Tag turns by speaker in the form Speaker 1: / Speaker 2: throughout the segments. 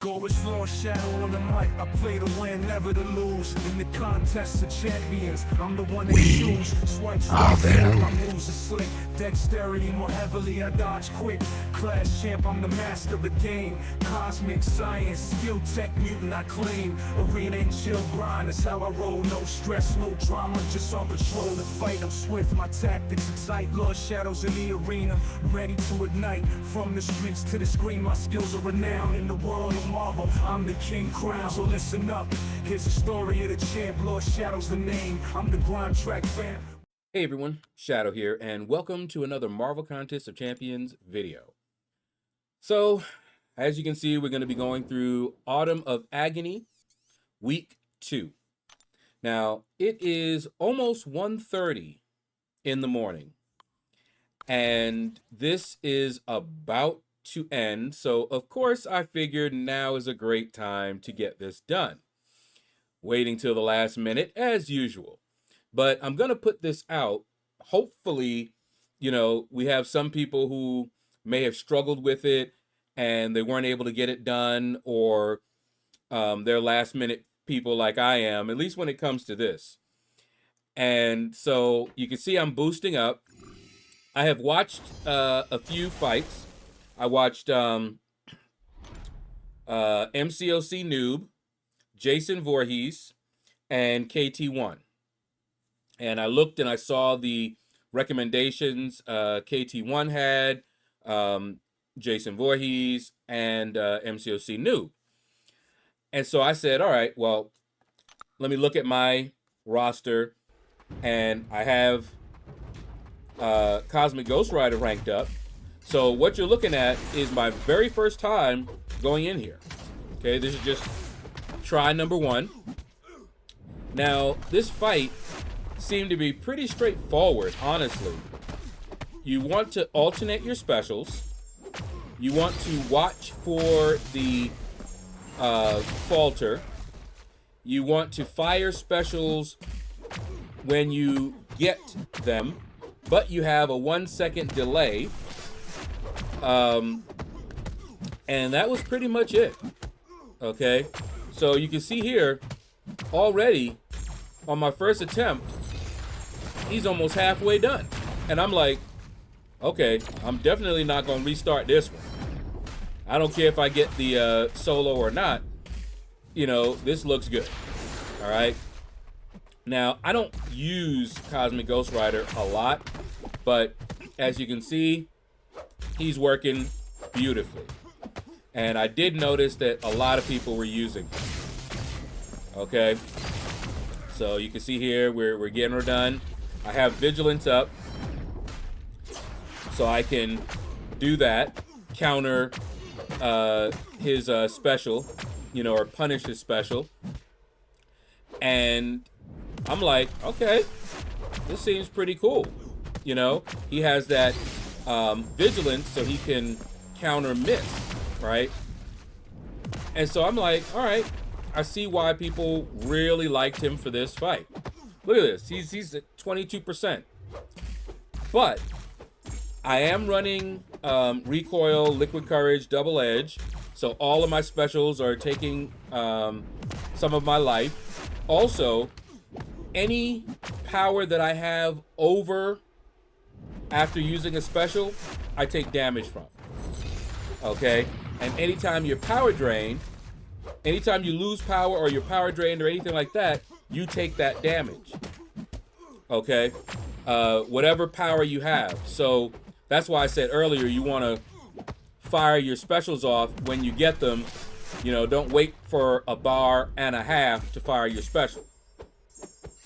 Speaker 1: It's LordShaedow on the mic. I play to win, never to lose. In the contest of champions, I'm the one they choose. Swipe, my moves are slick. Dexterity more heavily, I dodge quick. Class champ, I'm the master of the game. Cosmic science, skill tech mutant, I claim. Arena and chill grind, that's how I roll. No stress, no drama, just on patrol. The fight, I'm swift, my tactics excite. LordShaedow's in the arena, ready to ignite. From the streets to the screen, my skills are renowned. In the world of Marvel, I'm the king crown, so listen up. Here's the story of the champ, LordShaedow's the name. I'm the grind track fan.
Speaker 2: Hey everyone, Shadow here, and welcome to another Marvel Contest of Champions video. So, as you can see, we're going to be going through Autumn of Agony, Week 2. Now, it is almost 1:30 in the morning, and this is about to end, so of course I figured now is a great time to get this done. Waiting till the last minute, as usual. But I'm going to put this out. Hopefully, we have some people who may have struggled with it and they weren't able to get it done, or they're last minute people like I am, at least when it comes to this. And so you can see I'm boosting up. I have watched a few fights. I watched mcoc Noob, Jason Voorhees, and KT1. And I looked and I saw the recommendations KT1 had, Jason Voorhees, and mcoc Noob. And so I said, all right, well, let me look at my roster. And I have Cosmic Ghost Rider ranked up. So what you're looking at is my very first time going in here. Okay, this is just try number 1. Now, this fight seemed to be pretty straightforward, honestly. You want to alternate your specials. You want to watch for the falter. You want to fire specials when you get them, but you have a 1-second delay. And that was pretty much it. Okay, so you can see here already on my first attempt, he's almost halfway done. And I'm like, okay, I'm definitely not going to restart this one. I don't care if I get the solo or not. This looks good. All right. Now, I don't use Cosmic Ghost Rider a lot, but as you can see, he's working beautifully. And I did notice that a lot of people were using him. Okay. So you can see here, we're getting her done. I have Vigilance up, so I can do that, counter his special, or punish his special. And I'm like, okay, this seems pretty cool. He has that Vigilance, so he can counter miss, right? And so I'm like, all right, I see why people really liked him for this fight. Look at this. He's at 22%. But I am running Recoil, Liquid Courage, Double Edge. So all of my specials are taking some of my life. Also, any power that I have over after using a special, I take damage from. Okay? And anytime you're power drained, anytime you lose power or you're power drained or anything like that, you take that damage. Okay? Whatever power you have. So that's why I said earlier, you want to fire your specials off when you get them. Don't wait for a bar and a half to fire your special.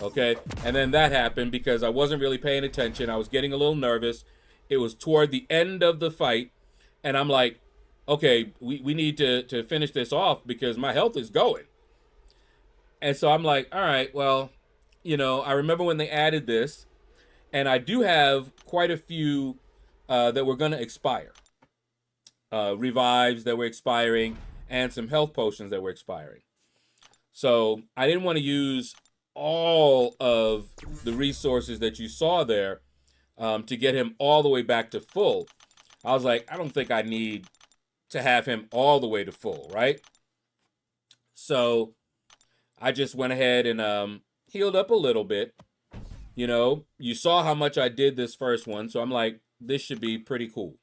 Speaker 2: Okay? And then that happened because I wasn't really paying attention. I was getting a little nervous. It was toward the end of the fight. And I'm like, okay, we need to finish this off because my health is going. And so I'm like, all right, well, I remember when they added this, and I do have quite a few that were going to expire. Revives that were expiring, and some health potions that were expiring. So I didn't want to use all of the resources that you saw there to get him all the way back to full. I was like, I don't think I need to have him all the way to full, right? So I just went ahead and healed up a little bit. You know, you saw how much I did this first one, so I'm like, this should be pretty cool.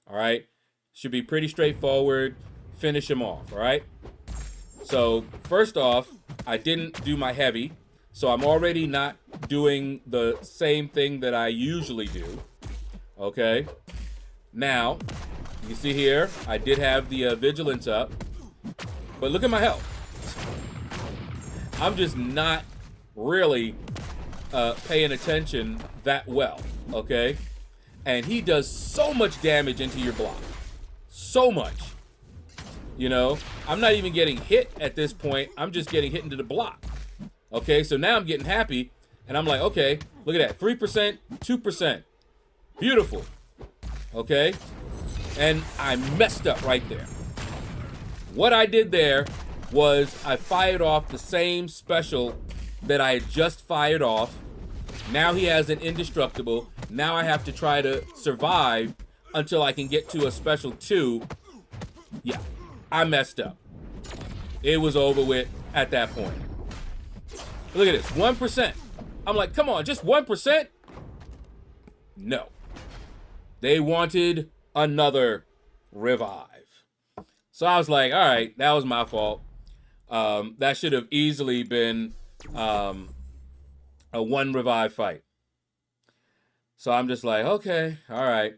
Speaker 2: All right, should be pretty straightforward. Finish him off. All right. So first off, I didn't do my heavy, so I'm already not doing the same thing that I usually do. Okay. Now, you see here, I did have the vigilance up, but look at my health. I'm just not really paying attention that well, okay? And he does so much damage into your block. So much. You know, I'm not even getting hit at this point. I'm just getting hit into the block. Okay, so now I'm getting happy, and I'm like, okay, look at that. 3%, 2%. Beautiful. Okay? And I messed up right there. What I did there was I fired off the same special that I had just fired off. Now he has an indestructible. Now I have to try to survive until I can get to a special 2. Yeah, I messed up. It was over with at that point. Look at this, 1%. I'm like, come on, just 1%? No. They wanted another revive. So I was like, all right, that was my fault. That should have easily been a 1 revive fight. So I'm just like, okay, all right.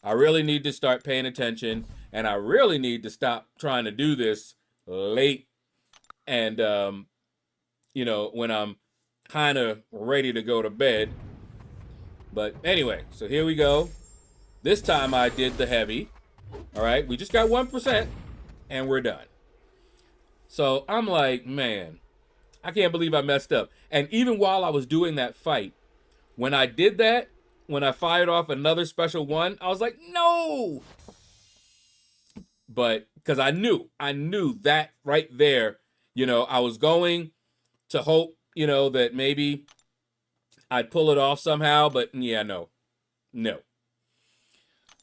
Speaker 2: I really need to start paying attention, and I really need to stop trying to do this late and, you know, when I'm kind of ready to go to bed. But anyway, so here we go. This time I did the heavy. All right, we just got 1%, and we're done. So I'm like, man, I can't believe I messed up. And even while I was doing that fight, when I did that, when I fired off another special 1, I was like, no. But because I knew that right there, you know, I was going to hope, you know, that maybe I'd pull it off somehow. But yeah, no.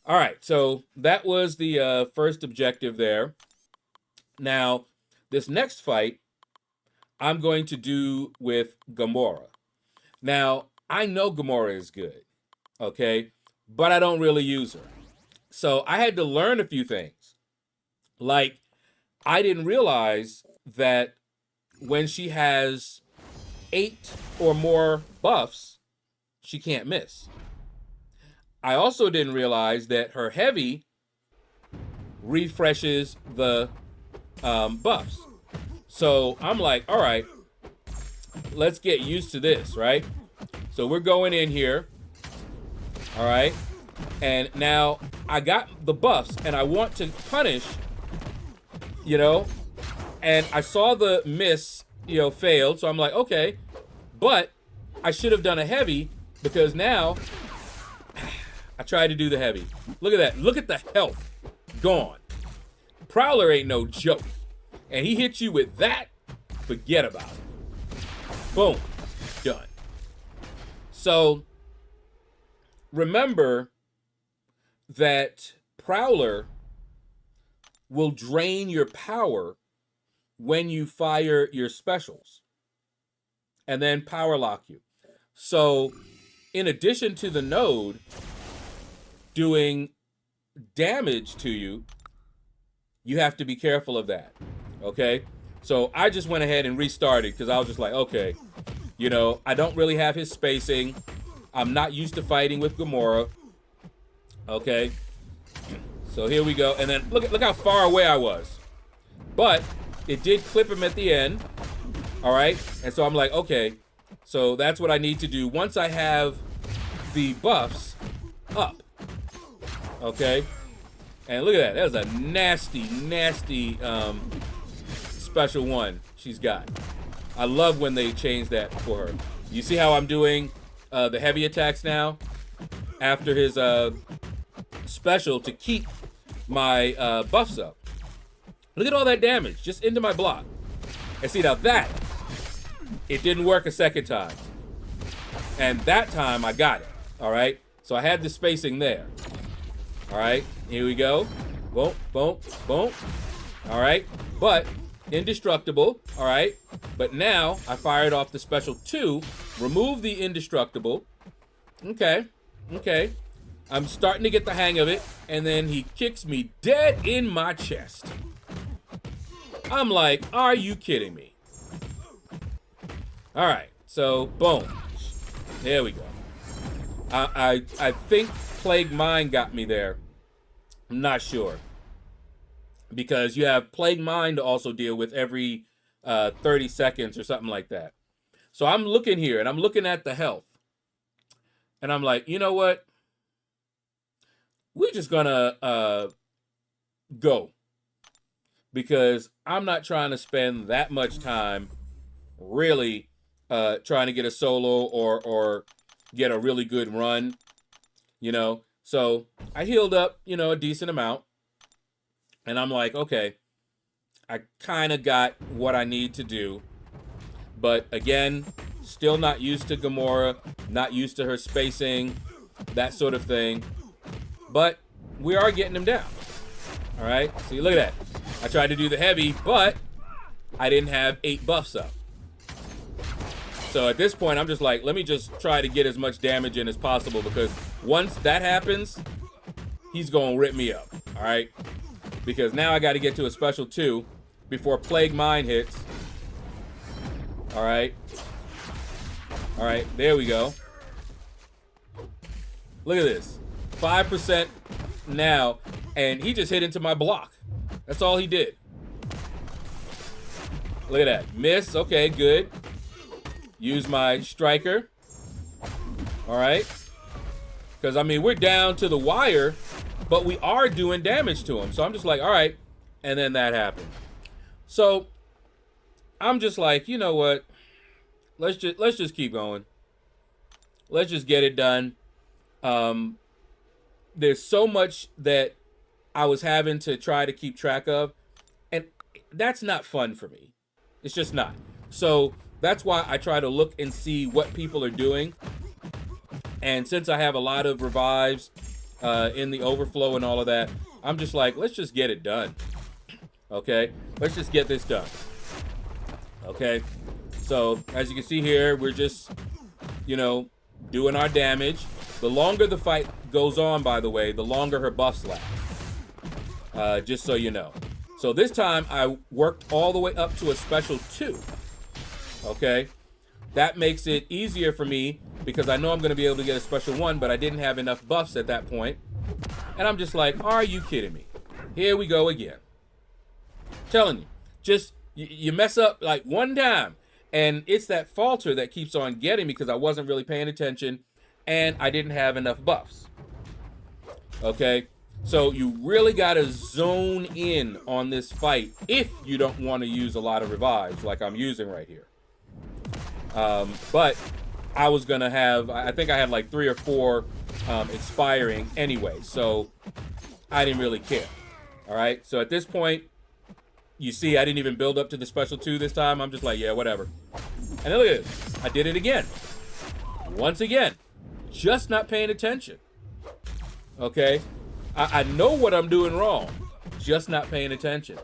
Speaker 2: All right, so that was the first objective there. Now, this next fight, I'm going to do with Gamora. Now, I know Gamora is good, okay? But I don't really use her. So I had to learn a few things. Like, I didn't realize that when she has 8 or more buffs, she can't miss. I also didn't realize that her heavy refreshes the buffs. So I'm like, all right, let's get used to this, right? So we're going in here, all right? And now I got the buffs and I want to punish, you know, and I saw the miss, you know, failed. So I'm like, okay, but I should have done a heavy because now I tried to do the heavy. Look at that. Look at the health gone. Prowler ain't no joke. And he hits you with that, forget about it. Boom, done. So remember that Prowler will drain your power when you fire your specials and then power lock you. So in addition to the node doing damage to you, you have to be careful of that. Okay, so I just went ahead and restarted because I was just like, okay, you know, I don't really have his spacing. I'm not used to fighting with Gamora. Okay, so here we go. And then look how far away I was. But it did clip him at the end. All right, and so I'm like, okay, so that's what I need to do once I have the buffs up. Okay, and look at that. That was a nasty special 1 she's got. I love when they change that for her. You see how I'm doing the heavy attacks now after his special to keep my buffs up. Look at all that damage just into my block. And see, now that, it didn't work a second time. And that time I got it, all right? So I had the spacing there. All right, here we go. Boom, boom, boom. All right, but indestructible, all right? But now I fired off the special 2, remove the indestructible. Okay, okay. I'm starting to get the hang of it, and then he kicks me dead in my chest. I'm like, are you kidding me? All right, so boom. There we go. I think Plague Mind got me there. I'm not sure. Because you have Plague Mind to also deal with every 30 seconds or something like that. So I'm looking here, and I'm looking at the health. And I'm like, you know what? We're just gonna go. Because I'm not trying to spend that much time really trying to get a solo or get a really good run, you know? So I healed up, you know, a decent amount. And I'm like, okay, I kind of got what I need to do. But again, still not used to Gamora, not used to her spacing, that sort of thing. But we are getting him down. All right, see, look at that. I tried to do the heavy, but I didn't have 8 buffs up. So at this point, I'm just like, let me just try to get as much damage in as possible, because once that happens, he's going to rip me up, all right? Because now I got to get to a special 2 before Plague Mind hits. All right. All right, there we go. Look at this. 5% now, and he just hit into my block. That's all he did. Look at that. Miss. Okay, good. Use my striker. All right. Because, I mean, we're down to the wire, but we are doing damage to him. So I'm just like, all right. And then that happened. So I'm just like, you know what? Let's just keep going. Let's just get it done. There's so much that I was having to try to keep track of, and that's not fun for me. It's just not. So that's why I try to look and see what people are doing. And since I have a lot of revives in the overflow and all of that, I'm just like, let's just get it done. Okay, let's just get this done. Okay, so as you can see here, we're just, you know, doing our damage. The longer the fight goes on, by the way, the longer her buffs last. Just so you know. So this time I worked all the way up to a special 2. Okay, that makes it easier for me because I know I'm going to be able to get a special 1, but I didn't have enough buffs at that point. And I'm just like, are you kidding me? Here we go again. Telling you, just you mess up like one time, and it's that falter that keeps on getting me because I wasn't really paying attention and I didn't have enough buffs. Okay, so you really got to zone in on this fight if you don't want to use a lot of revives like I'm using right here. But I was gonna have, I think I had like 3 or 4 expiring anyway, so I didn't really care. All right, so at this point, you see I didn't even build up to the special 2 this time. I'm just like, yeah, whatever. And then look at this. I did it again. Once again. Just not paying attention. Okay? I know what I'm doing wrong. Just not paying attention.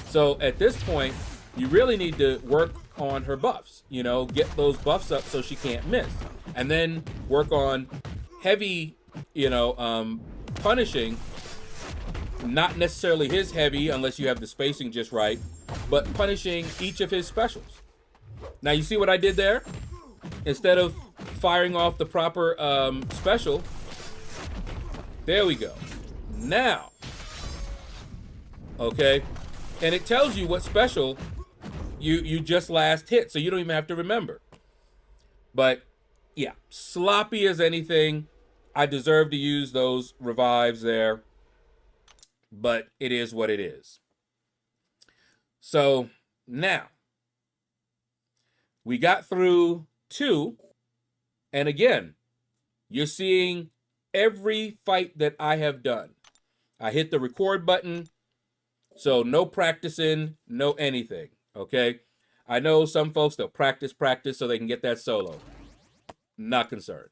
Speaker 2: So at this point, you really need to work on her buffs. You know, get those buffs up so she can't miss. And then work on heavy, you know, punishing. Not necessarily his heavy, unless you have the spacing just right, but punishing each of his specials. Now, you see what I did there? Instead of firing off the proper special, there we go. Now, okay, and it tells you what special you just last hit, so you don't even have to remember. But, yeah, sloppy as anything. I deserve to use those revives there. But it is what it is. So now we got through 2. And again, you're seeing every fight that I have done. I hit the record button. So no practicing, no anything. Okay. I know some folks, they'll practice so they can get that solo. Not concerned.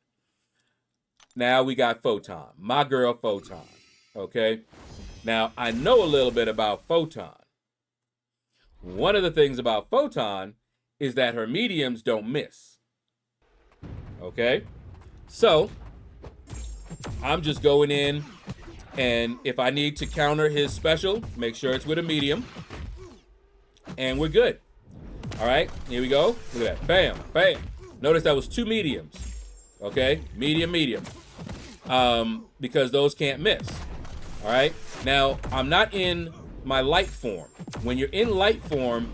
Speaker 2: Now we got Photon, my girl Photon. Okay. Now, I know a little bit about Photon. One of the things about Photon is that her mediums don't miss. Okay? So, I'm just going in, and if I need to counter his special, make sure it's with a medium. And we're good. All right, here we go. Look at that. Bam, bam. Notice that was 2 mediums. Okay, medium, medium. Because those can't miss. All right, now I'm not in my light form. When you're in light form,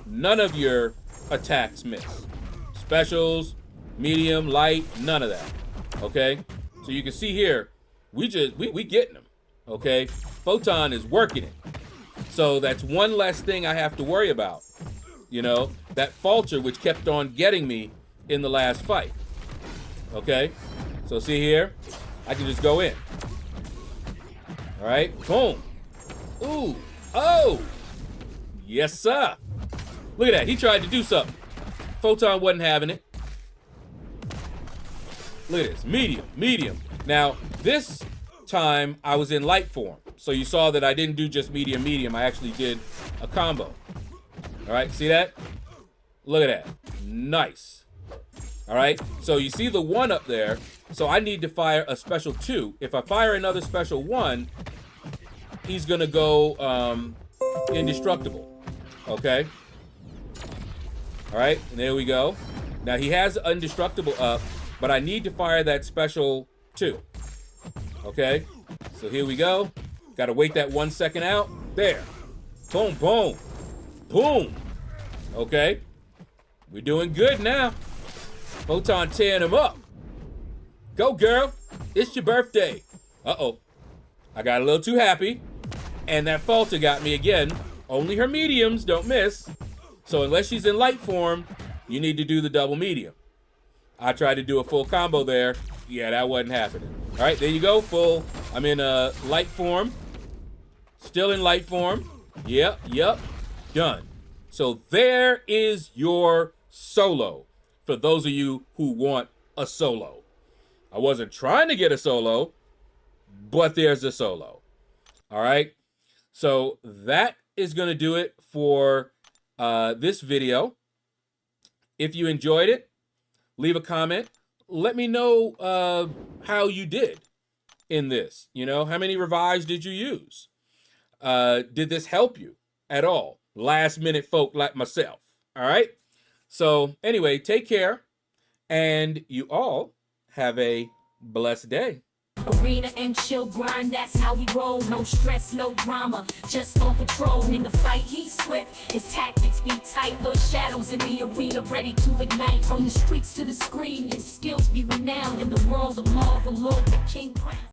Speaker 2: none of your attacks miss. Specials, medium, light, none of that. Okay, so you can see here, we getting them. Okay, Photon is working it. So that's one less thing I have to worry about. You know, that falter which kept on getting me in the last fight. Okay, so see here, I can just go in. All right, boom. Ooh, oh, yes sir. Look at that, he tried to do something. Photon wasn't having it. Look at this, medium, medium. Now, this time I was in light form. So you saw that I didn't do just medium, medium. I actually did a combo. All right, see that? Look at that, nice. All right, so you see the 1 up there. So I need to fire a special 2. If I fire another special 1, he's gonna go indestructible, okay? All right, and there we go. Now he has indestructible up, but I need to fire that special 2, okay? So here we go. Gotta wait that 1 second out. There, boom, boom, boom. Okay, we're doing good now. Photon tearing him up. Go girl, it's your birthday. Uh-oh, I got a little too happy, and that falter got me again. Only her mediums don't miss. So unless she's in light form, you need to do the double medium. I tried to do a full combo there. Yeah, that wasn't happening. All right, there you go, full. I'm in a light form. Still in light form. Yep, done. So there is your solo. For those of you who want a solo. I wasn't trying to get a solo, but there's a solo. All right, so that is gonna do it for this video. If you enjoyed it, leave a comment. Let me know how you did in this. You know, how many revives did you use? Did this help you at all? Last minute folk like myself. All right. So anyway, take care, and you all have a blessed day.
Speaker 3: Arena and chill grind, that's how we roll. No stress, no drama, just on patrol. In the fight, he's swift, his tactics be tight. LordShaedows in the arena, ready to ignite. From the streets to the screen, his skills be renowned. In the world of Marvel, Lord the King crown.